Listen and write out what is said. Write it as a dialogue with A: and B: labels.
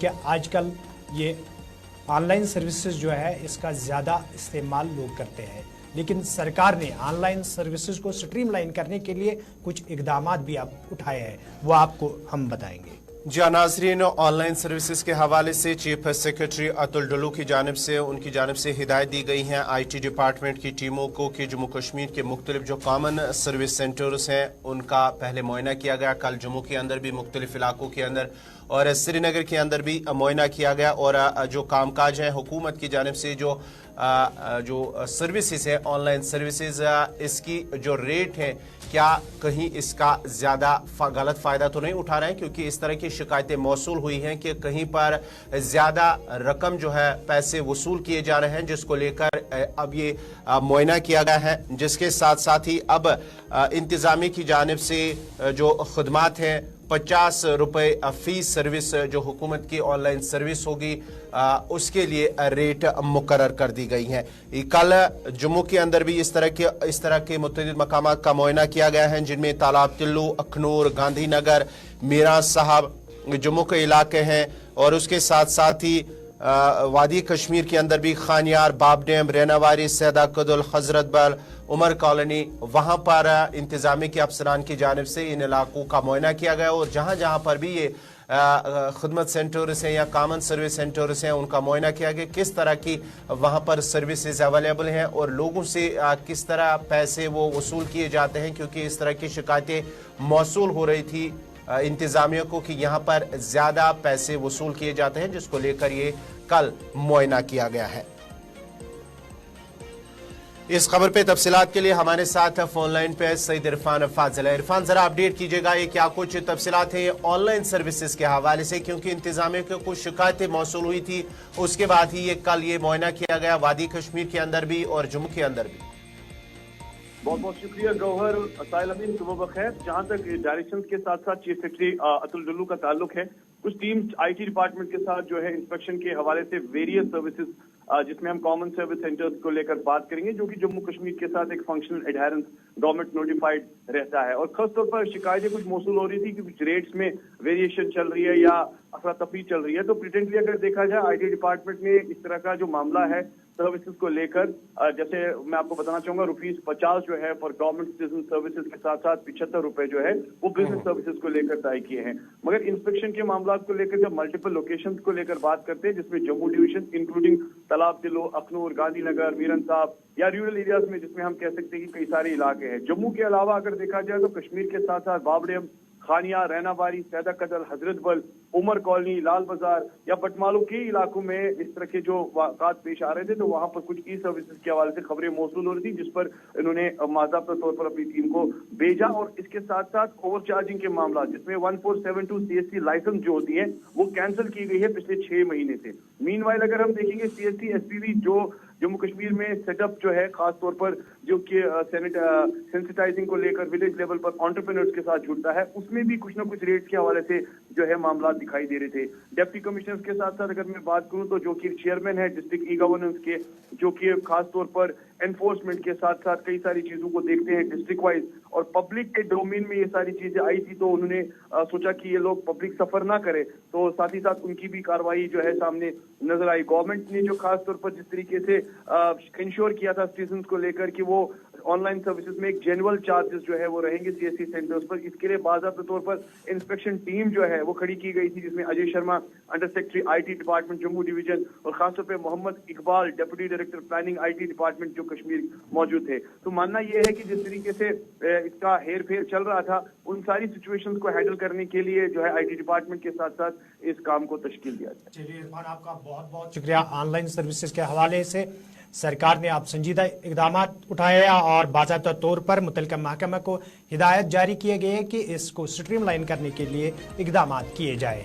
A: क्योंकि आजकल ये ऑनलाइन सर्विसेज जो है इसका ज़्यादा इस्तेमाल लोग करते हैं, लेकिन सरकार ने ऑनलाइन सर्विसेज को स्ट्रीमलाइन करने के लिए कुछ इकदाम भी उठाए हैं, वो आपको हम बताएंगे।
B: जी नाज़रीन, ऑनलाइन सर्विसेज के हवाले से चीफ सेक्रेटरी अतुल डुल्लू की उनकी जानिब से हिदायत दी गई हैं IT डिपार्टमेंट की टीमों को कि जम्मू कश्मीर के मुख्तलिफ जो कॉमन सर्विस सेंटर्स हैं उनका पहले मुआयना किया गया। कल जम्मू के अंदर भी मुख्तलिफ इलाकों के अंदर और श्रीनगर के अंदर भी मुआयना किया गया और जो कामकाज है हुकूमत की जानिब से जो सर्विसेज है ऑनलाइन सर्विसेज, इसकी जो रेट है क्या कहीं इसका ज़्यादा गलत फ़ायदा तो नहीं उठा रहे हैं, क्योंकि इस तरह की शिकायतें मौसूल हुई हैं कि कहीं पर ज़्यादा रकम जो है पैसे वसूल किए जा रहे हैं, जिसको लेकर अब ये मुआयना किया गया है। जिसके साथ साथ ही अब इंतज़ामिया की जानिब से जो खदमात हैं 50 रुपये फीस सर्विस जो हुकूमत की ऑनलाइन सर्विस होगी उसके लिए रेट मुकर्रर कर दी गई है। कल जम्मू के अंदर भी इस तरह के मुतअद्दिद मकामात का मुआयना किया गया है, जिनमें तालाब तिल्लू, अखनूर, गांधी नगर, मीरान साहब जम्मू के इलाके हैं और उसके साथ साथ ही वादी कश्मीर के अंदर भी खानियार, बाब डैम, रैनावारी, सैदा कदुल, हजरत बल, उमर कॉलोनी, वहाँ पर इंतजामी के अफसरान की जानिब से इन इलाकों का मुआयना किया गया और जहाँ जहाँ पर भी ये खिदमत सेंटर्स हैं या कॉमन सर्विस सेंटर्स हैं उनका मुआयना किया गया, किस तरह की वहाँ पर सर्विसेज अवेलेबल हैं और लोगों से किस तरह पैसे वो वसूल किए जाते हैं, क्योंकि इस तरह की शिकायतें मौसूल हो रही थी इंतजामिया को कि यहाँ पर ज़्यादा पैसे वसूल किए जाते हैं, जिसको लेकर ये कल मुआयना किया गया है। इस खबर पे तफसीलात के लिए हमारे साथ फोन लाइन पे सईद इरफान फाजिल है। इरफान, जरा अपडेट कीजिएगा ये क्या कुछ तफसीलात है ऑनलाइन सर्विसेज के हवाले से, क्योंकि इंतजामिया को कुछ शिकायतें मौसूल हुई थी, उसके बाद ही ये कल ये मुआयना किया गया वादी कश्मीर के अंदर भी और जम्मू के अंदर भी।
C: बहुत बहुत शुक्रिया गौहर, साहिल अमीन, सुबह बखैर। जहां तक डायरेक्शंस के साथ साथ चीफ सेक्रेटरी अतुल डुल्लू का ताल्लुक है, कुछ टीम IT डिपार्टमेंट के साथ जो है इंस्पेक्शन के हवाले से वेरियस सर्विसेज जिसमें हम कॉमन सर्विस सेंटर्स को लेकर बात करेंगे, जो कि जम्मू कश्मीर के साथ एक फंक्शनल एडहेरेंस गवर्नमेंट नोटिफाइड रहता है। और खासतौर पर शिकायतें कुछ मौसूल हो रही थी कि कुछ रेट्स में वेरिएशन चल रही है या अफरा तफरी चल रही है। तो प्रिटेंटली अगर देखा जाए IT डिपार्टमेंट में इस तरह का जो मामला है सर्विसेज को लेकर, जैसे मैं आपको बताना चाहूंगा ₹50 जो है फॉर गवर्नमेंट सिटीजन सर्विसेज के साथ साथ 75 रुपए जो है वो बिजनेस सर्विसेज को लेकर तय किए हैं। मगर इंस्पेक्शन के मामला को लेकर जब मल्टीपल लोकेशन को लेकर बात करते हैं, जिसमें जम्मू डिवीजन इंक्लूडिंग तालाब तिल्लू, अखनूर, गांधी नगर, मीरन साहब या रूरल एरियाज में, जिसमें हम कह सकते हैं कि कई सारे इलाके हैं। जम्मू के अलावा अगर देखा जाए तो कश्मीर के साथ साथ बाबडेम, खानिया, रैनाबारी, सैदा कदल, हजरत बल, उमर कॉलोनी, लाल बाजार या बटमालू के इलाकों में इस तरह के जो वाक़ात पेश आ रहे थे, तो वहां पर कुछ ई सर्विसेज के हवाले से खबरें मौसूल हो रही थी, जिस पर इन्होंने माज़ाब्ता तौर पर अपनी टीम को भेजा। और इसके साथ साथ ओवर चार्जिंग के मामला, जिसमें 1472 CSC लाइसेंस जो होती है वो कैंसिल की गई है पिछले 6 महीने से। मीनवाइल अगर हम देखेंगे CSC SPV जो जम्मू कश्मीर में सेटअप जो है खास तौर पर जो कि सेंसिटाइजिंग को लेकर विलेज लेवल पर एंटरप्रेन्योर्स के साथ जुड़ता है, उसमें भी कुछ ना कुछ रेट्स के हवाले से जो है मामला दिखाई दे रहे थे। डिप्टी कमिश्नर्स के साथ साथ अगर मैं बात करूं तो जो कि चेयरमैन है डिस्ट्रिक्ट गवर्नेंस के, जो कि खास तौर पर एनफोर्समेंट के साथ साथ कई सारी चीजों को देखते हैं डिस्ट्रिक्ट वाइज, और पब्लिक के डोमेन में ये सारी चीजें आई थी, तो उन्होंने सोचा कि ये लोग पब्लिक सफर ना करे, तो साथ ही साथ उनकी भी कार्रवाई जो है सामने नजर आई। गवर्नमेंट ने जो खास तौर पर जिस तरीके से इंश्योर किया था सिटीजन को लेकर कि वो ऑनलाइन सर्विसेज में एक जेनुअल चार्जेस जो है वो रहेंगे CSC सेंटर्स पर, इसके लिए बाज़ाब्ता तौर पर इंस्पेक्शन टीम जो है वो खड़ी की गई थी, जिसमें Ajay Sharma under secretary IT department Jammu division और खासतौर पर Mohammad Iqbal deputy director planning IT department जो कश्मीर मौजूद थे। तो मानना यह है कि जिस तरीके से इसका हेर फेर चल रहा था, उन सारी सिचुएशंस को हैंडल करने के लिए जो है IT डिपार्टमेंट के साथ साथ इस काम को तश्कील दिया जाए।
A: चलिए इरफान, आपका बहुत बहुत शुक्रिया। ऑनलाइन सर्विसेज के हवाले से सरकार ने आप संजीदा इकदाम उठाए और बाज़ाब्ता तौर पर मुतल्लिका महकमा को हिदायत जारी किए गए कि इसको स्ट्रीमलाइन करने के लिए इकदाम किए जाए।